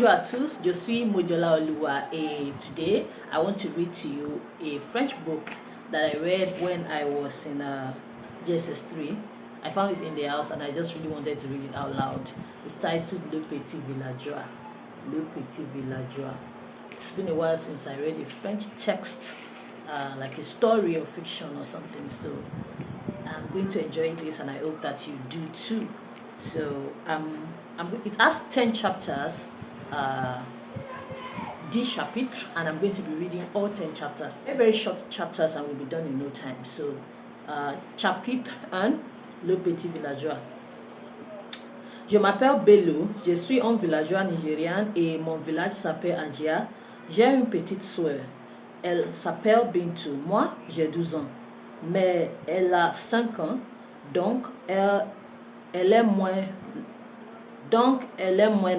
Bonjour à tous, je suis Mojola Oluwa and today I want to read to you a French book that I read when I was in JSS 3. I found it in the house and I just really wanted to read it out loud. It's titled Le Petit Villageois. Le Petit Villageois. It's been a while since I read a French text, like a story or fiction or something, so I'm going to enjoy this and I hope that you do too. So it has 10 chapters, 10 chapitres, and I'm going to be reading all 10 chapters. Very short chapters and will be done in no time. So chapitre 1, Le Petit Villageois. Je m'appelle Bello, je suis un villageois nigérien et mon village s'appelle Angia. J'ai une petite soeur, elle s'appelle Bintou. Moi, j'ai 12 ans, mais elle a 5 ans, donc elle est moins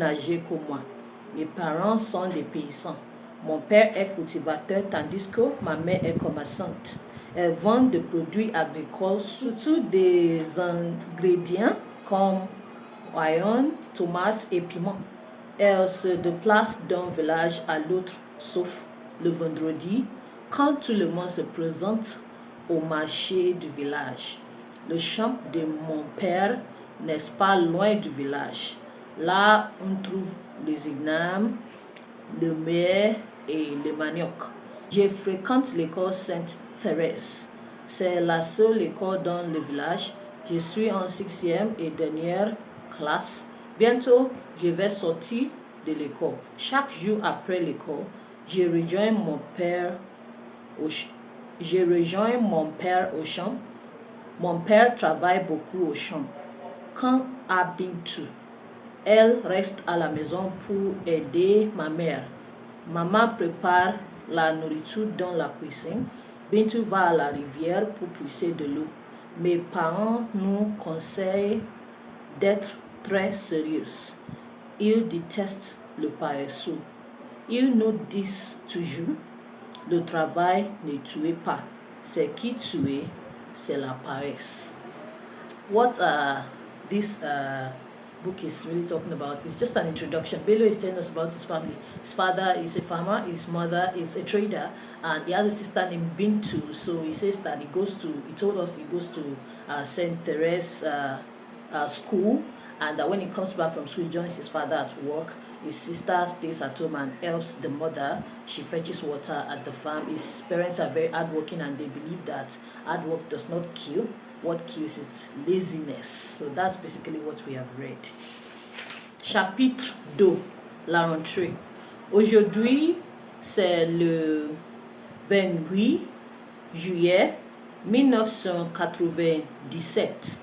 âgée que moi. Mes parents sont des paysans. Mon père est cultivateur tandis que ma mère est commerçante. Elle vend des produits agricoles, surtout des ingrédients comme oignons, tomates et piments. Elle se déplace d'un village à l'autre, sauf le vendredi, quand tout le monde se présente au marché du village. Le champ de mon père n'est pas loin du village. Là, on trouve les ignames, le maïs et le manioc. Je fréquente l'école Sainte-Thérèse. C'est la seule école dans le village. Je suis en 6e et dernière classe. Bientôt, je vais sortir de l'école. Chaque jour après l'école, je rejoins mon père au champ. Mon père travaille beaucoup au champ. Quant à Bintou, elle reste à la maison pour aider ma mère. Maman prépare la nourriture dans la cuisine. Bintou va à la rivière pour puiser de l'eau. Mes parents nous conseillent d'être très sérieux. Ils détestent le paresseux. Ils nous disent toujours, le travail ne tue pas. Ce qui tue, c'est la paresse. What this book is really talking about is just an introduction. Bello is telling us about his family. His father is a farmer, his mother is a trader, and he has a sister named Bintu. So he says that he told us he goes to St. Therese school, and that when he comes back from school, he joins his father at work. His sister stays at home and helps the mother. She fetches water at the farm. His parents are very hardworking and they believe that hard work does not kill. What kills is laziness. So that's basically what we have read. Chapitre 2, la rentrée. Aujourd'hui, c'est le 28 juillet 1997.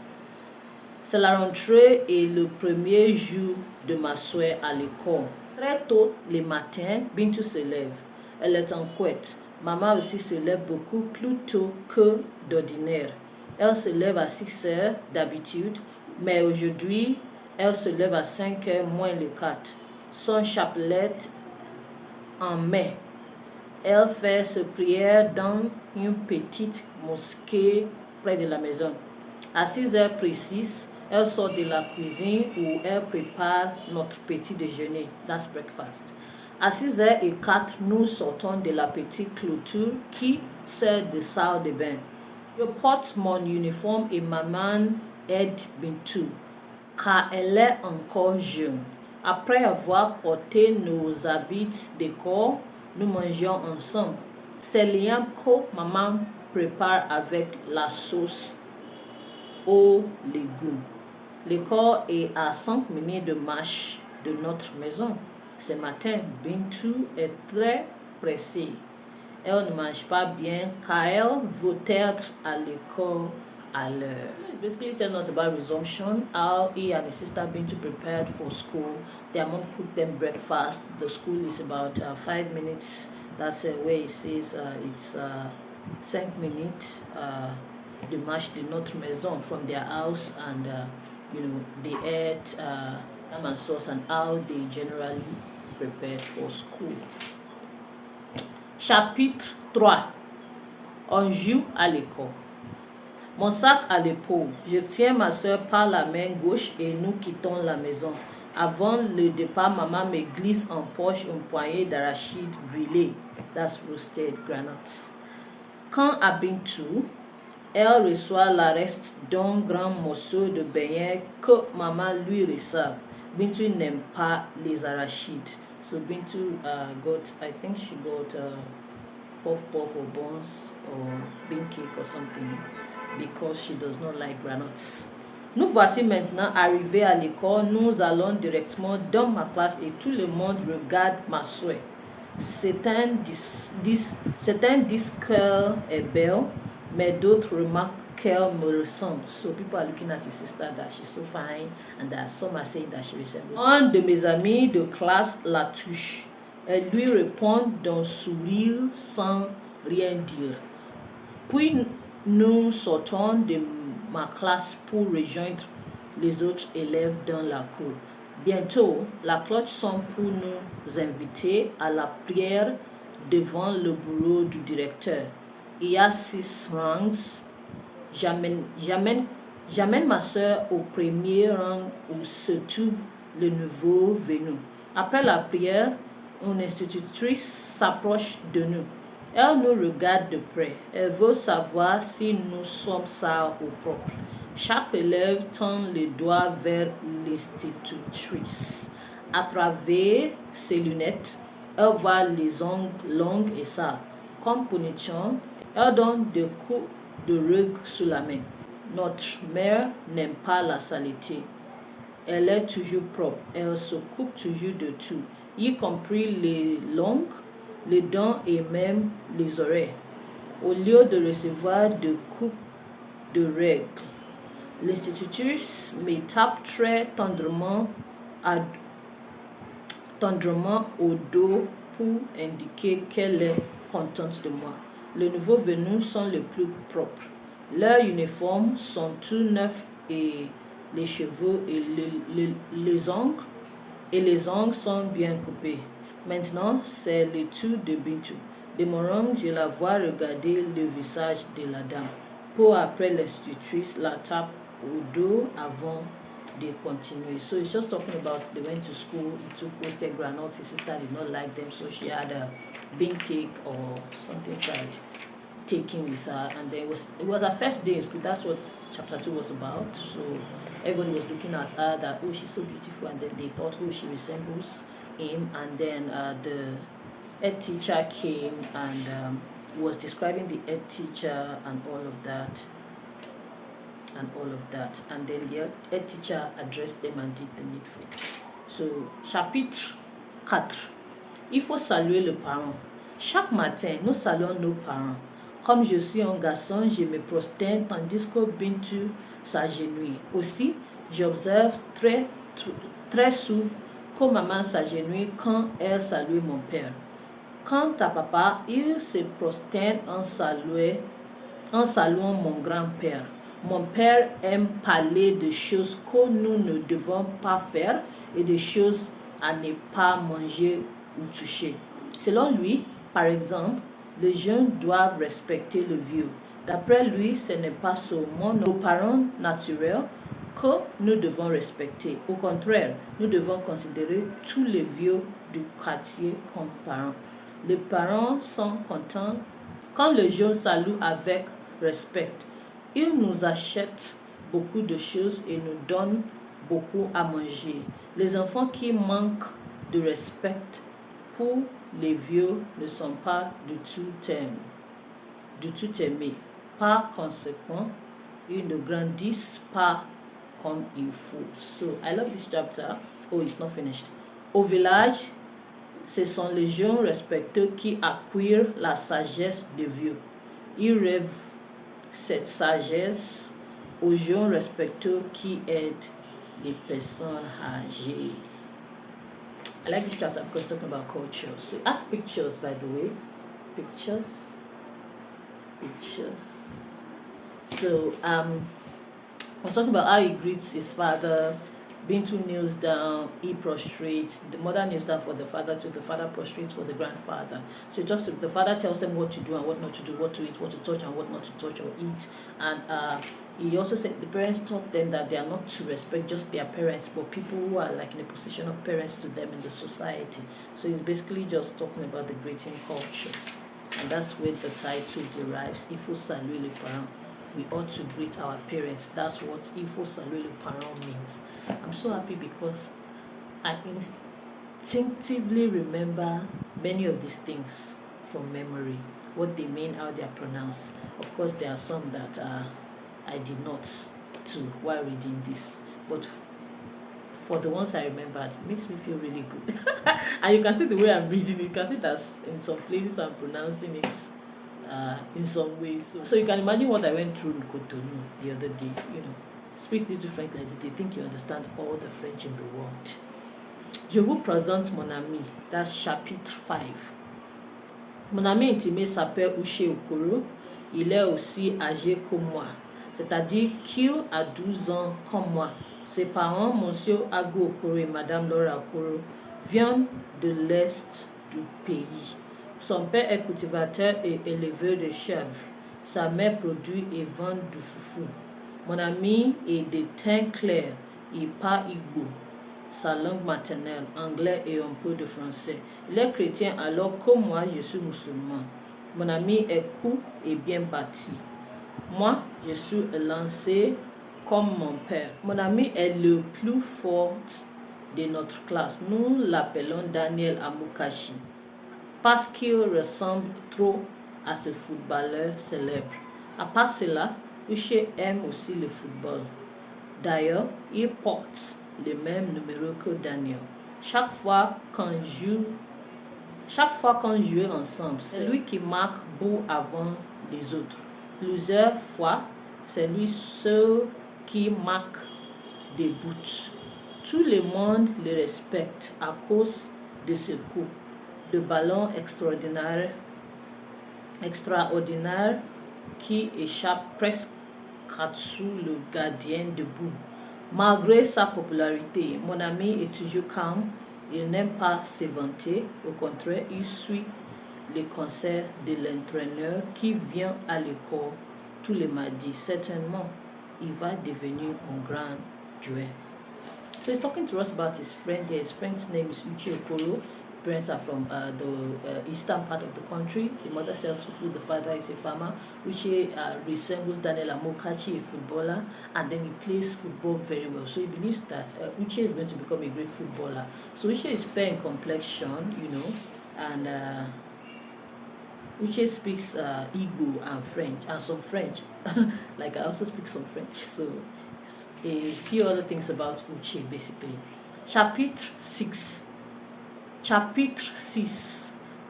C'est la rentrée et le premier jour de ma soeur à l'école. Très tôt le matin, Bintou se lève. Elle est en couette. Maman aussi se lève beaucoup plus tôt que d'ordinaire. Elle se lève à 6 heures d'habitude, mais aujourd'hui, elle se lève à 5 heures moins le quart. Son chapelet en main. Elle fait ses prières dans une petite mosquée près de la maison. À 6 heures précises, elle sort de la cuisine où elle prépare notre petit déjeuner, that's breakfast. À 6h04, nous sortons de la petite clôture qui sert de salle de bain. Je porte mon uniforme et maman aide Bintou, car elle est encore jeune. Après avoir porté nos habits d'école, nous mangeons ensemble. C'est liam que maman prépare avec la sauce aux légumes. L'école est à 5 minutes de marche de notre maison. Ce matin, Bintou est très pressée. Elle ne mange pas bien car elle veut être à l'école à l'heure. It's basically telling us about resumption, how he and his sister Bintou prepared for school. Their mom cooked them breakfast. The school is about 5 minutes. That's where it says it's 5 minutes de marche de notre maison from their house, and they ate ham and sauce and how they generally prepared for school. Chapitre 3. On joue à l'école. Mon sac à l'épaule. Je tiens ma soeur par la main gauche et nous quittons la maison. Avant le départ, maman me glisse en poche une poignée d'arachides grillés. That's roasted granuts. Quand à Bintou, elle reçoit le reste d'un grand morceau de beignet que maman lui réserve. Bintou n'aime pas les arachides. So Bintou I think she got puff puff or buns or bean cake or something because she does not like granuts. Nous voici maintenant arrivés à l'école. Nous allons directement dans ma classe et tout le monde regarde ma soeur. Certains disent qu'elle est belle, mais d'autres remarquent qu'elle me ressemble. So people are looking at his sister that she's so fine and that some are saying that she resembles. Un de mes amis de classe la touche. Elle lui répond d'un sourire sans rien dire. Puis nous sortons de ma classe pour rejoindre les autres élèves dans la cour. Bientôt, la cloche sonne pour nous inviter à la prière devant le bureau du directeur. Il y a 6 rangs. J'amène ma soeur au premier rang où se trouve le nouveau venu. Après la prière, une institutrice s'approche de nous. Elle nous regarde de près. Elle veut savoir si nous sommes sales ou propres. Chaque élève tend le doigt vers l'institutrice. À travers ses lunettes, elle voit les ongles longs et sales. Comme punition, elle donne des coups de règle sous la main. Notre mère n'aime pas la saleté. Elle est toujours propre. Elle s'occupe toujours de tout, y compris les langues, les dents et même les oreilles. Au lieu de recevoir des coups de règle, l'institutrice me tape très tendrement au dos pour indiquer qu'elle est contente de moi. Les nouveaux venus sont les plus propres. Leurs uniformes sont tout neufs et les cheveux et les ongles sont bien coupés. Maintenant, c'est le tour de Bintou. De mon rang, je la vois regarder le visage de la dame. Pour après, l'institutrice la tape au dos avant de continuer. So it's just talking about they went to school, he took roasted granuts, his sister did not like them, so she had a bean cake or something fried taken with her, and then it was her first day in school. That's what chapter 2 was about. So everybody was looking at her that, oh, she's so beautiful, and then they thought, oh, she resembles him, and then the head teacher came and was describing the head teacher and all of that, and then the head teacher addressed them and did the needful. So chapitre 4, il faut saluer le parent. Chaque matin, nous saluons nos parents. Comme je suis un garçon, je me prosterne tandis que Bintou s'agenouille. Aussi, j'observe très souvent que maman s'agenouille quand elle salue mon père. Quant à papa, il se prosterne en saluant mon grand-père. Mon père aime parler de choses que nous ne devons pas faire et de choses à ne pas manger ou toucher. Selon lui, par exemple, les jeunes doivent respecter le vieux. D'après lui, ce n'est pas seulement nos parents naturels que nous devons respecter. Au contraire, nous devons considérer tous les vieux du quartier comme parents. Les parents sont contents quand les jeunes saluent avec respect. Ils nous achètent beaucoup de choses et nous donnent beaucoup à manger. Les enfants qui manquent de respect pour les vieux ne sont pas du tout aimés. Par conséquent, ils ne grandissent pas comme il faut. So, I love this chapter. Oh, it's not finished. Au village, ce sont les jeunes respectueux qui acquièrent la sagesse des vieux. Ils rêvent cette sagesse aux jeunes respectueux qui aident les personnes âgées. I like this chapter because it's talking about culture. So it has pictures, by the way. Pictures. So I was talking about how he greets his father Bintu kneels down, he prostrates, the mother kneels down for the father, so the father prostrates for the grandfather. So just the father tells them what to do and what not to do, what to eat, what to touch and what not to touch or eat. And he also said the parents taught them that they are not to respect just their parents, but people who are like in a position of parents to them in the society. So it's basically just talking about the greeting culture. And that's where the title derives, Ifo Salue les parents. We ought to greet our parents. That's what Ifo Salue les parents means. I'm so happy because I instinctively remember many of these things from memory, what they mean, how they are pronounced. Of course, there are some that I did not too while reading this, but for the ones I remembered, it makes me feel really good. And you can see the way I'm reading it, you can see that in some places I'm pronouncing it in some ways. So you can imagine what I went through in Cotonou the other day. Speak little French like this, they think you understand all the French in the world. Je vous présente mon ami, that's chapitre 5. Mon ami intimé s'appelle Uche Okoro, il est aussi âgé que moi, c'est-à-dire qu'il a 12 ans comme moi. Ses parents, Monsieur Agu Okoro et Madame Laura Okoro, viennent de l'est du pays. Son père est cultivateur et éleveur de chèvres. Sa mère produit et vend du foufou. Mon ami est de teint clair, il parle Igbo, sa langue maternelle, anglais et un peu de français. Il est chrétien alors que moi je suis musulman. Mon ami est court et bien bâti. Moi, je suis lancé comme mon père. Mon ami est le plus fort de notre classe. Nous l'appelons Daniel Amokachi parce qu'il ressemble trop à ce footballeur célèbre. À part cela, Uche aime aussi le football. D'ailleurs, il porte le même numéro que Daniel. Chaque fois qu'on joue ensemble, c'est lui qui marque but avant les autres. Plusieurs fois, c'est lui seul qui marque des buts. Tout le monde le respecte à cause de ce coup de ballon extraordinaire qui échappe presque sous le gardien debout. Malgré sa popularité, mon ami est toujours calme. Il n'aime pas se vanter. Au contraire, il suit les conseils de l'entraîneur qui vient à l'école tous les mardis. Certainement, il va devenir un grand joueur. So he's talking to us about his friend there. His friend's name is Uche Okoro. Parents are from the eastern part of the country. The mother sells food, the father is a farmer. Uche resembles Daniel Amokachi, a footballer, and then he plays football very well. So he believes that Uche is going to become a great footballer. So Uche is fair in complexion, and Uche speaks Igbo and French, and some French. Like I also speak some French. So a few other things about Uche basically. Chapitre 6.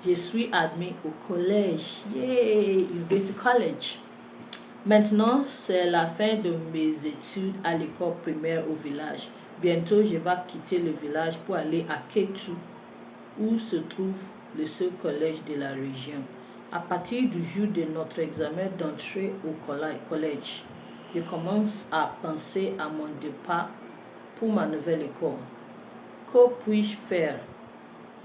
Je suis admis au collège. Yay! He's going to college. Maintenant, c'est la fin de mes études à l'école primaire au village. Bientôt, je vais quitter le village pour aller à Ketu, où se trouve le seul collège de la région. À partir du jour de notre examen d'entrée au collège, je commence à penser à mon départ pour ma nouvelle école. Que puis-je faire?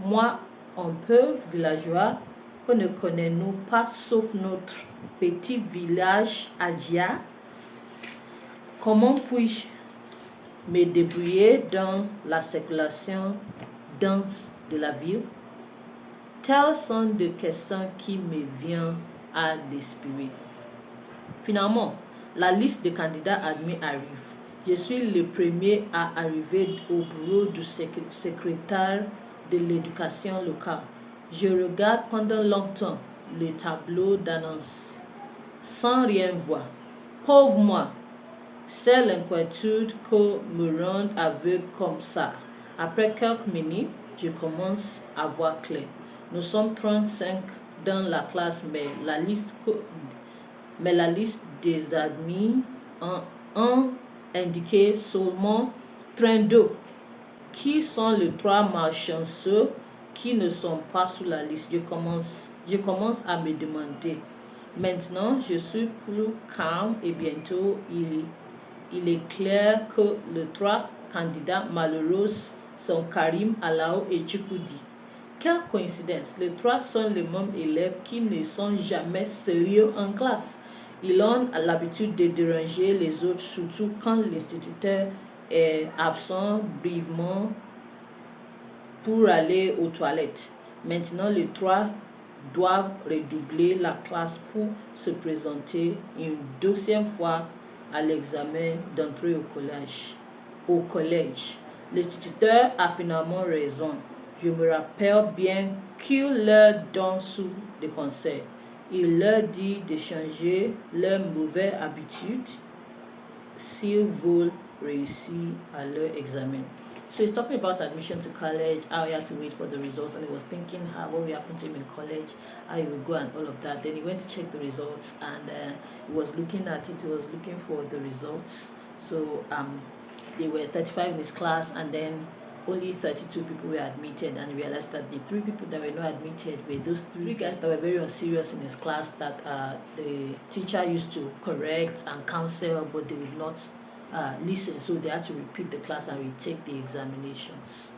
Moi, un peu villageois, que ne connaissons pas sauf notre petit village Adja, comment puis-je me débrouiller dans la circulation dense de la ville? Telles sont des questions qui me viennent à l'esprit. Finalement, la liste des candidats admis arrive. Je suis le premier à arriver au bureau du secrétaire de l'éducation locale. Je regarde pendant longtemps le tableau d'annonce sans rien voir. Pauvre moi, c'est l'inquiétude que me rend aveugle comme ça. Après quelques minutes, je commence à voir clair. Nous sommes 35 dans la classe, mais la liste des admis en indiqué seulement 32. Qui sont les 3 malchanceux qui ne sont pas sur la liste? Je commence à me demander. Maintenant, je suis plus calme et bientôt il est clair que les 3 candidats malheureux sont Karim, Alao et Chikoudi. Quelle coïncidence, les trois sont les mêmes élèves qui ne sont jamais sérieux en classe. Ils ont l'habitude de déranger les autres, surtout quand l'instituteur est absent brièvement pour aller aux toilettes. Maintenant, les trois doivent redoubler la classe pour se présenter une deuxième fois à l'examen d'entrée au collège. L'instituteur a finalement raison. Je me rappelle bien qu'il leur donne souvent des conseils. Il leur dit de changer leurs mauvaises habitudes s'ils veulent réussir à leur examen. So he's talking about admission to college, how he had to wait for the results, and he was thinking how what will happen to him in college, how he would go and all of that. Then he went to check the results, and he was looking at it, he was looking for the results. So there were 35 in his class, and then only 32 people were admitted, and he realized that the 3 people that were not admitted were those 3 guys that were very unserious in his class that the teacher used to correct and counsel, but they would not listen, so they had to repeat the class and retake the examinations.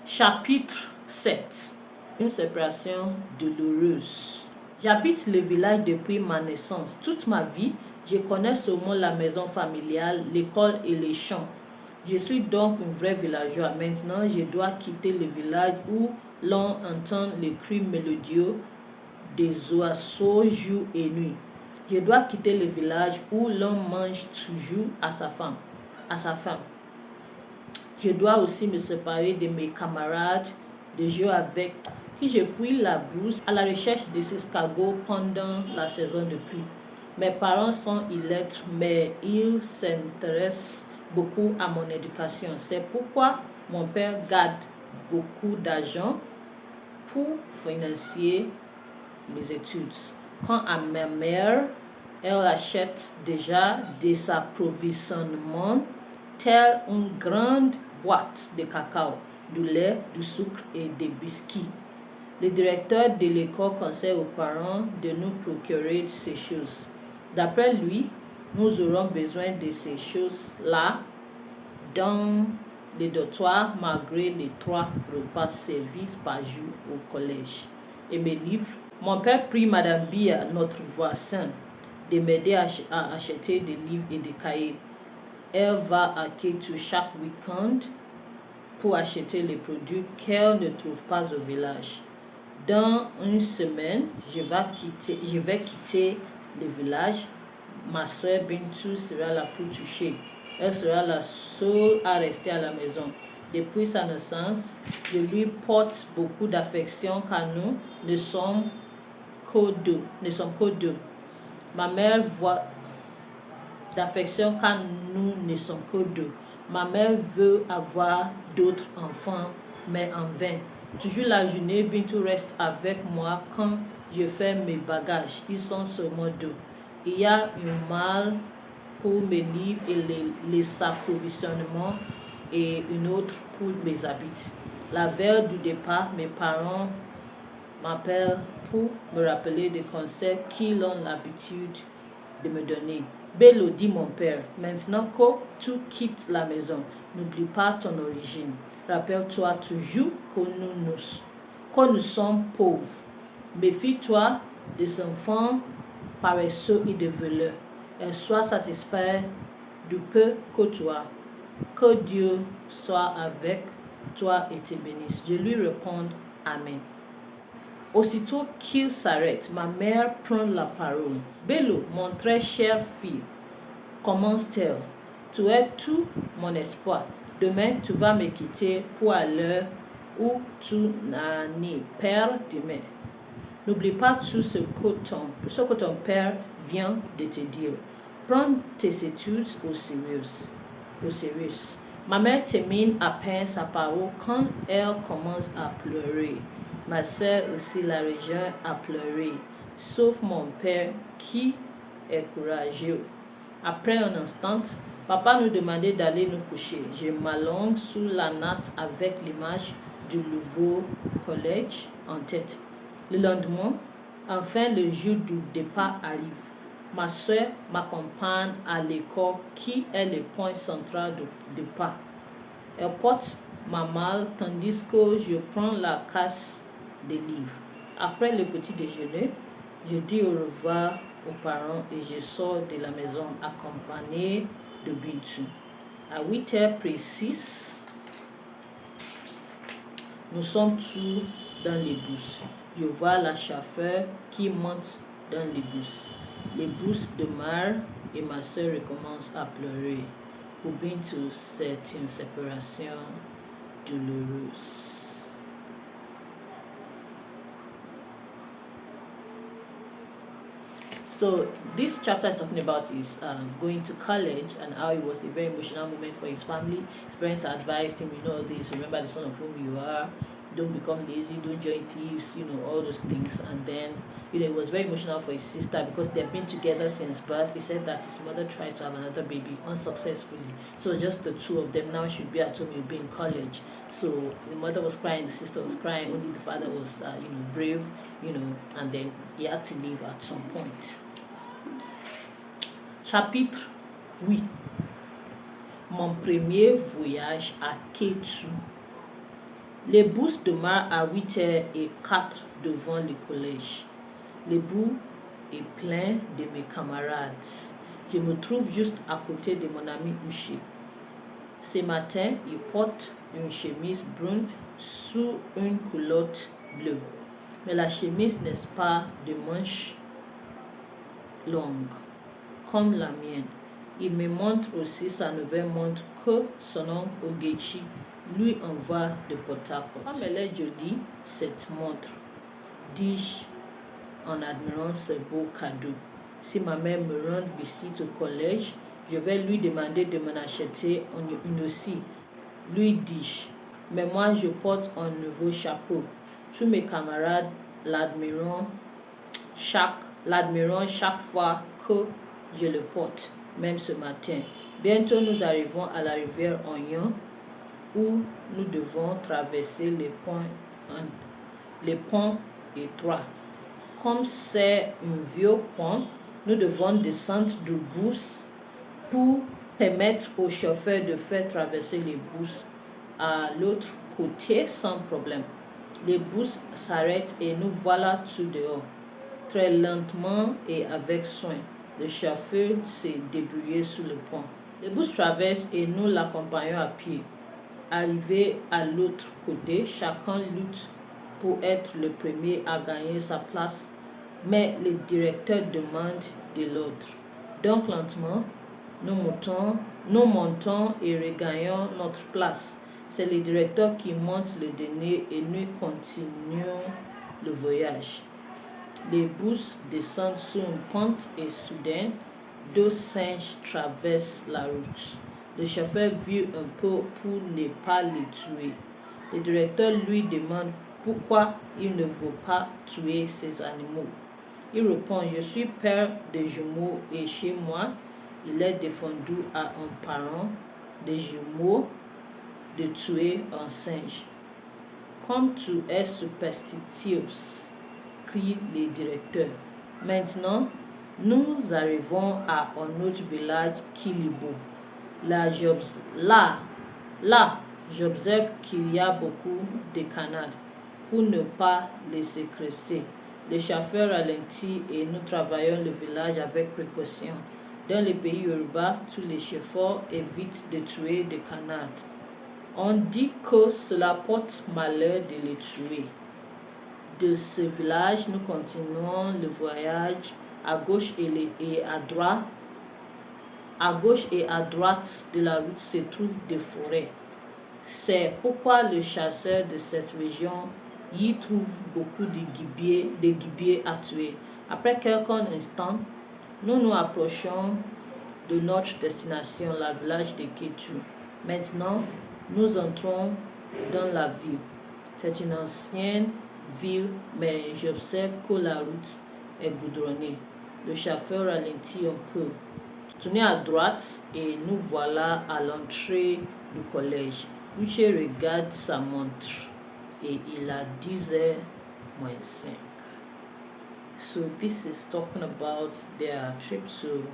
Chapitre 7. Une séparation douloureuse. J'habite le village depuis ma naissance. Toute ma vie, je connais seulement la maison familiale, l'école et les champs. Je suis donc un vrai villageois. Maintenant, je dois quitter le village où l'on entend les cris mélodieux des oiseaux jour et nuit. Je dois quitter le village où l'on mange toujours à sa faim. Je dois aussi me séparer de mes camarades de jeu avec qui je fuis la brousse à la recherche des escargots pendant la saison de pluie. Mes parents sont illettrés, mais ils s'intéressent beaucoup à mon éducation. C'est pourquoi mon père garde beaucoup d'argent pour financer mes études. Quant à ma mère, elle achète déjà des approvisionnements tels une grande boîte de cacao, du lait, du sucre et des biscuits. Le directeur de l'école conseille aux parents de nous procurer ces choses. D'après lui, nous aurons besoin de ces choses-là dans les dortoirs malgré les 3 repas servis par jour au collège. Et mes livres. Mon père prie Madame Bia, notre voisin, de m'aider à acheter des livres et des cahiers. Elle va à Kétu chaque week-end pour acheter les produits qu'elle ne trouve pas au village. Dans une semaine, je vais quitter le village. Ma soeur Bintou sera la plus touchée. Elle sera la seule à rester à la maison. Depuis sa naissance, je lui porte beaucoup d'affection car nous ne sommes que deux. Ma mère voit d'affection car nous ne sommes que 2. Ma mère veut avoir d'autres enfants, mais en vain. Toujours la journée, Bintou reste avec moi quand je fais mes bagages. Ils sont seulement 2. Il y a un mal pour mes livres et les approvisionnements et une autre pour mes habits. La veille du départ, mes parents m'appellent pour me rappeler des conseils qu'ils ont l'habitude de me donner. Bello, dit mon père, maintenant que tu quittes la maison, n'oublie pas ton origine. Rappelle-toi toujours que nous sommes pauvres. Méfie-toi des enfants paresseux et de voleurs. Et sois satisfait du peu que tu as. Que Dieu soit avec toi et te bénisse. Je lui réponds Amen. Aussitôt qu'il s'arrête, ma mère prend la parole. Bello, mon très cher fils, commence-t-elle. Tu es tout mon espoir. Demain, tu vas me quitter pour à l'heure où tu n'as ni père demain. N'oublie pas tout ce que ton père vient de te dire. Prends tes études au sérieux. Ma mère termine à peine sa parole quand elle commence à pleurer. Ma sœur aussi la rejoint à pleurer, sauf mon père qui est courageux. Après un instant, papa nous demandait d'aller nous coucher. Je m'allonge sous la natte avec l'image du nouveau collège en tête. Le lendemain, enfin le jour du départ arrive. Ma soeur m'accompagne à l'école qui est le point central de pas. Elle porte ma malle tandis que je prends la caisse des livres. Après le petit déjeuner, je dis au revoir aux parents et je sors de la maison accompagné de Bintou. À 8h précises, nous sommes tous dans les bus. Je vois la chauffeur qui monte dans les bus. Les bus démarrent et ma soeur recommence à pleurer. Pour Bintou, c'est une séparation douloureuse. So this chapter is talking about his going to college and how it was a very emotional moment for his family. His parents advised him, this, remember the son of whom you are, don't become lazy, don't join thieves, all those things. And then, it was very emotional for his sister because they've been together since birth. He said that his mother tried to have another baby unsuccessfully. So just the two of them now should be at home, he'll be in college. So the mother was crying, the sister was crying, only the father was, brave, and then he had to leave at some point. Chapitre 8. Mon premier voyage à Kétu. Les bus démarrent à 8h04 devant le collège. Le bus est plein de mes camarades. Je me trouve juste à côté de mon ami Uché. Ce matin, il porte une chemise brune sous une culotte bleue. Mais la chemise n'est pas de manches longues comme la mienne. Il me montre aussi sa nouvelle montre que son oncle Ogechi lui envoie de Port-Harcourt. Comme elle est jolie, cette montre, dis-je en admirant ce beau cadeau. Si ma mère me rend visite au collège, je vais lui demander de m'en acheter une aussi, lui dis-je. Mais moi, je porte un nouveau chapeau. Tous mes camarades l'admireront chaque fois que je le porte, même ce matin. Bientôt, nous arrivons à la rivière Oignon, où nous devons traverser les ponts étroits. Comme c'est un vieux pont, nous devons descendre du bus pour permettre au chauffeur de faire traverser les bus à l'autre côté sans problème. Les bus s'arrêtent et nous voilà tout dehors. Très lentement et avec soin, le chauffeur s'est débrouillé sur le pont. Le bus traverse et nous l'accompagnons à pied. Arrivé à l'autre côté, chacun lutte pour être le premier à gagner sa place, mais le directeur demande de l'ordre. Donc lentement, nous montons et regagnons notre place. C'est le directeur qui monte le dernier et nous continuons le voyage. Les bus descendent sur une pente et soudain, deux singes traversent la route. Le chauffeur vit un peu pour ne pas les tuer. Le directeur lui demande pourquoi il ne veut pas tuer ces animaux. Il répond, je suis père de jumeaux et chez moi, il est défendu à un parent de jumeaux de tuer un singe. Comme tu es superstitieux, crie le directeur. Maintenant, nous arrivons à un autre village, Kilibo. Là, j'observe qu'il y a beaucoup de canards pour ne pas les sécréter. Le chauffeur ralentit et nous travaillons le village avec précaution. Dans les pays urbains, tous les chauffeurs évitent de tuer des canards. On dit que cela porte malheur de les tuer. De ce village, nous continuons le voyage à gauche et à droite. À gauche et à droite de la route se trouvent des forêts. C'est pourquoi le chasseur de cette région y trouve beaucoup de gibiers à tuer. Après quelques instants, nous nous approchons de notre destination, le village de Kétu. Maintenant, nous entrons dans la ville. C'est une ancienne ville, mais j'observe que la route est goudronnée. Le chauffeur ralentit un peu. Tournez à droite et nous voilà à l'entrée du collège. Uche regarde sa montre et il a 10h moins 5. So this is talking about their trip to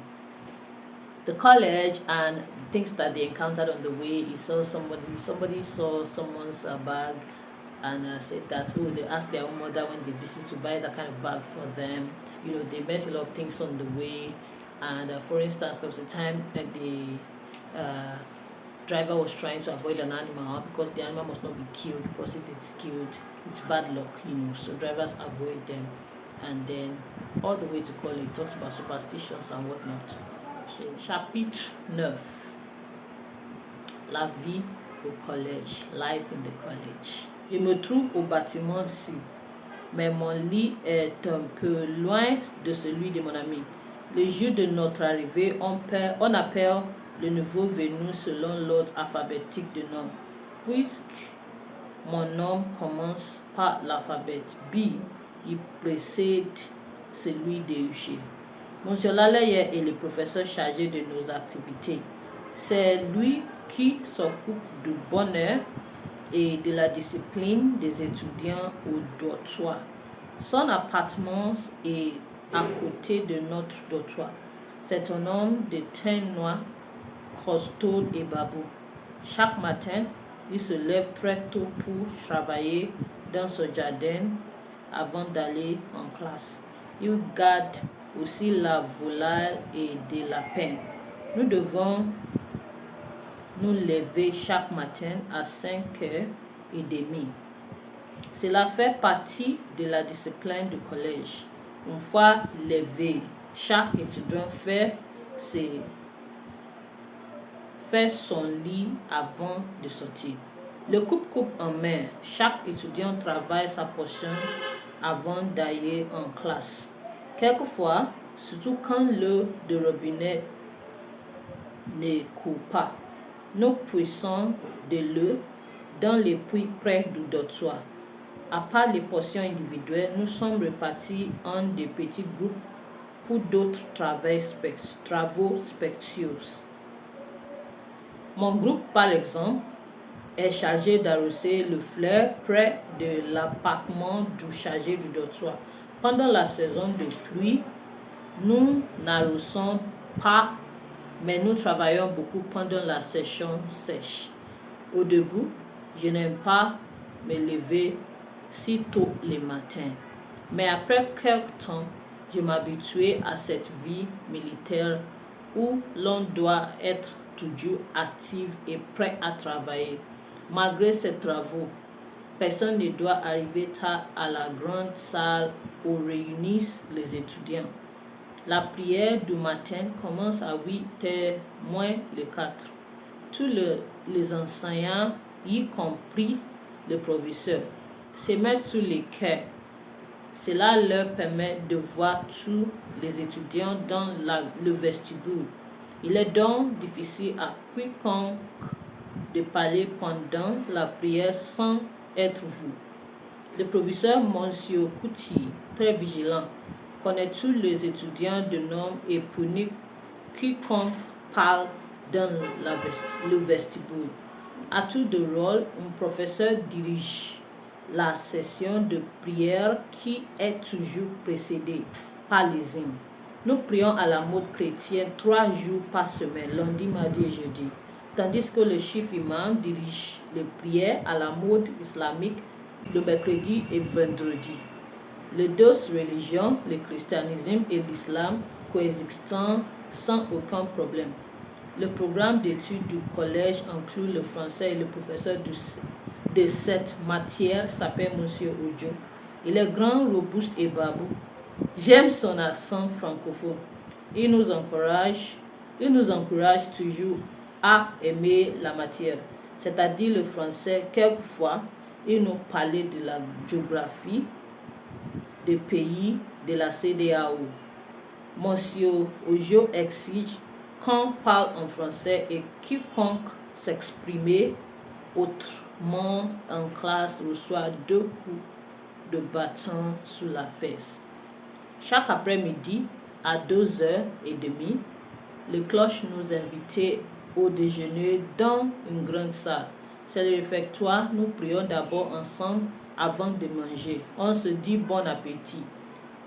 the college and things that they encountered on the way. He saw somebody saw someone's bag and said that, oh, they asked their own mother when they visit to buy that kind of bag for them. You know, they met a lot of things on the way. And for instance, there was a time that the driver was trying to avoid an animal because the animal must not be killed, because if it's killed, it's bad luck, you know. So drivers avoid them. And then all the way to college, it talks about superstitions and whatnot. So, chapitre 9. La vie au collège, life in the college. Je me trouve au bâtiment C, mais mon lit est un peu loin de celui de mon ami. Le jour de notre arrivée, on appelle le nouveau venu selon l'ordre alphabétique de nom. Puisque mon nom commence par l'alphabet B, il précède celui de Huchet. Monsieur Laleye est le professeur chargé de nos activités. C'est lui qui s'occupe du bonheur et de la discipline des étudiants au dortoir. Son appartement est à côté de notre dortoir. C'est un homme de teint noir, costaud et babou. Chaque matin, il se lève très tôt pour travailler dans son jardin avant d'aller en classe. Il garde aussi la volaille et des lapins. Nous devons nous lever chaque matin à 5h30. Cela fait partie de la discipline du collège. Une fois levé, chaque étudiant fait son lit avant de sortir. Le coupe-coupe en main, chaque étudiant travaille sa portion avant d'aller en classe. Quelquefois, surtout quand l'eau de robinet ne coule pas, nous puissons de l'eau dans les puits près du dortoir. À part les portions individuelles, nous sommes répartis en des petits groupes pour d'autres travaux spéciaux. Mon groupe, par exemple, est chargé d'arroser le fleur près de l'appartement du chargé du dortoir. Pendant la saison de pluie, nous n'arrosons pas, mais nous travaillons beaucoup pendant la saison sèche. Au début, je n'aime pas me lever si tôt les matins, mais après quelque temps, je m'habituais à cette vie militaire où l'on doit être toujours actif et prêt à travailler. Malgré ces travaux, personne ne doit arriver tard à la grande salle où réunissent les étudiants. La prière du matin commence à 8h moins le 4. Tous les enseignants, y compris le professeur, se mettent sur les quais. Cela leur permet de voir tous les étudiants dans le vestibule. Il est donc difficile à quiconque de parler pendant la prière sans être vu. Le professeur Monsieur Couty, très vigilant, connaît tous les étudiants de nom et punit quiconque parle dans le vestibule. À tour de rôle, un professeur dirige la session de prière qui est toujours précédée par les hymnes. Nous prions à la mode chrétienne 3 jours par semaine, lundi, mardi et jeudi, tandis que le chef imam dirige les prières à la mode islamique le mercredi et vendredi. Les deux religions, le christianisme et l'islam, coexistant sans aucun problème. Le programme d'études du collège inclut le français et le professeur de cette matière s'appelle Monsieur Ojo. Il est grand, robuste et babou. J'aime son accent francophone. Il nous encourage toujours à aimer la matière, c'est-à-dire le français. Quelquefois, il nous parlait de la géographie des pays de la CEDEAO. Monsieur Ojo exige qu'on parle en français et quiconque s'exprime autrement en classe reçoit 2 coups de bâton sur la fesse. Chaque après-midi, à 2h30, le cloche nous invitait au déjeuner dans une grande salle. C'est le réfectoire. Nous prions d'abord ensemble avant de manger. On se dit bon appétit.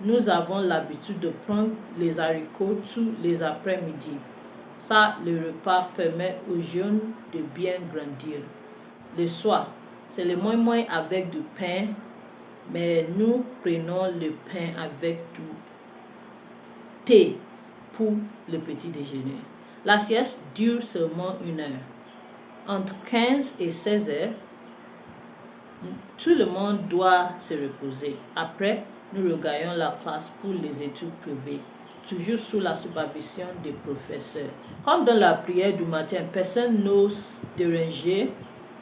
Nous avons l'habitude de prendre les haricots tous les après-midi. Ça, le repas permet aux jeunes de bien grandir. Le soir, c'est le moins avec du pain, mais nous prenons le pain avec du thé pour le petit déjeuner. La sieste dure seulement 1 heure. Entre 15 et 16 heures, tout le monde doit se reposer. Après, nous regagnons la classe pour les études privées, toujours sous la supervision des professeurs. Comme dans la prière du matin, personne n'ose déranger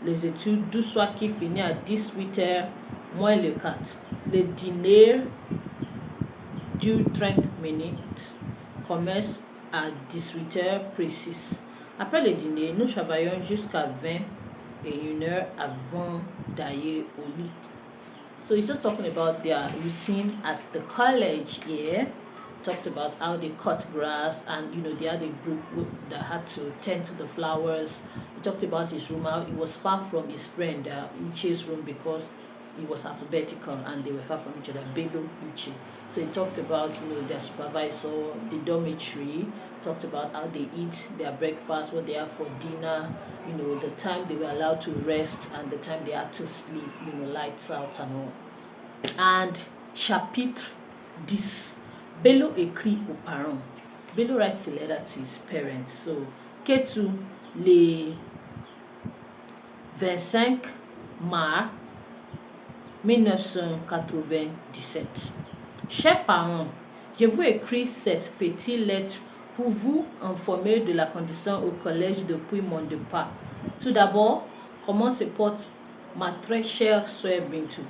les études du soir qui finit à 18 heures moins le 4. Le dîner dure 30 minutes, commence à 18 heures précises. Après le dîner, nous travaillons jusqu'à 20 et 1 heure avant d'aller au lit. So he's just talking about their routine at the college here. Talked about how they cut grass, and they had a group that had to tend to the flowers. He talked about his room, how he was far from his friend Uche's room because it was alphabetical and they were far from each other, Bello, Uche. So he talked about their supervisor, the dormitory, talked about how they eat their breakfast, what they have for dinner, the time they were allowed to rest and the time they had to sleep, lights out and all. And chapitre 10, Bello écrit aux parents. Bello writes a letter to his parents. So, Ketu, le 25 mars 1997. Chers parents, je vous écris cette petite lettre pour vous informer de la condition au collège depuis mon départ. Tout d'abord, comment se porte ma très chère sœur Bintou?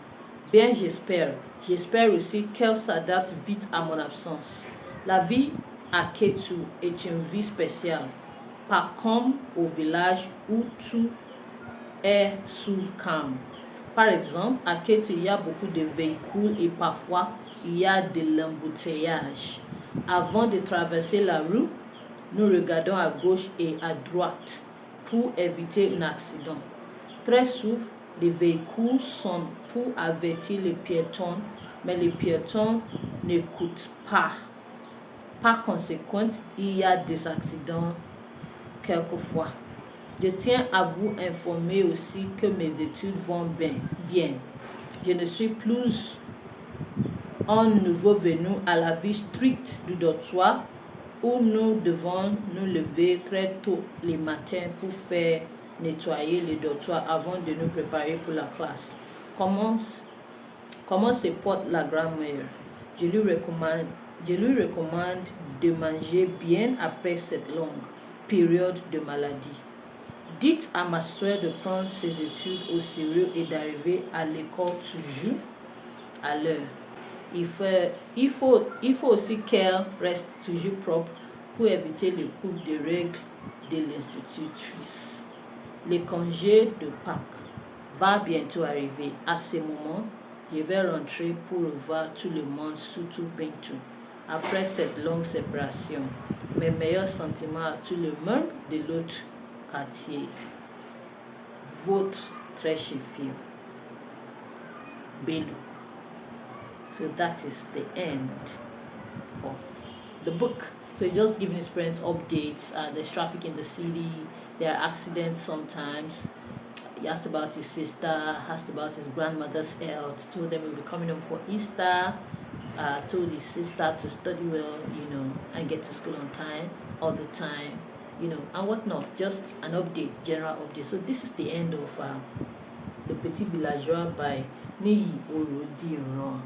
Bien, j'espère. J'espère aussi qu'elle s'adapte vite à mon absence. La vie à Ketu est une vie spéciale, pas comme au village où tout est sous calme. Par exemple, à Ketu, il y a beaucoup de véhicules et parfois il y a de l'embouteillage. Avant de traverser la rue, nous regardons à gauche et à droite pour éviter un accident. Très souvent, les véhicules sont pour avertir les piétons, mais les piétons n'écoutent pas. Par conséquent, il y a des accidents quelquefois. Je tiens à vous informer aussi que mes études vont bien. Je ne suis plus un nouveau venu à la vie stricte du dortoir où nous devons nous lever très tôt les matins pour faire nettoyer le dortoir avant de nous préparer pour la classe. Comment se porte la grand-mère? Je lui recommande de manger bien après cette longue période de maladie. Dites à ma soeur de prendre ses études au sérieux et d'arriver à l'école toujours à l'heure. Il faut aussi qu'elle reste toujours propre pour éviter les coups de règles de l'institutrice. Le congé de Pâques va bientôt arriver. À ce moment, je vais rentrer pour revoir tout le monde, surtout Bintou. Après cette longue séparation, mes meilleurs sentiments à tous les membres de l'autre quartier. Votre très cher fille, Bello. So that is the end of the book. So he's just giving his parents updates. There's traffic in the city. There are accidents sometimes. He asked about his sister, asked about his grandmother's health, told them he'll be coming home for Easter, told his sister to study well, and get to school on time, all the time, and whatnot. Just an update, general update. So this is the end of Le Petit Villageois by Niyi Orodiran.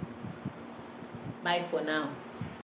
Bye for now.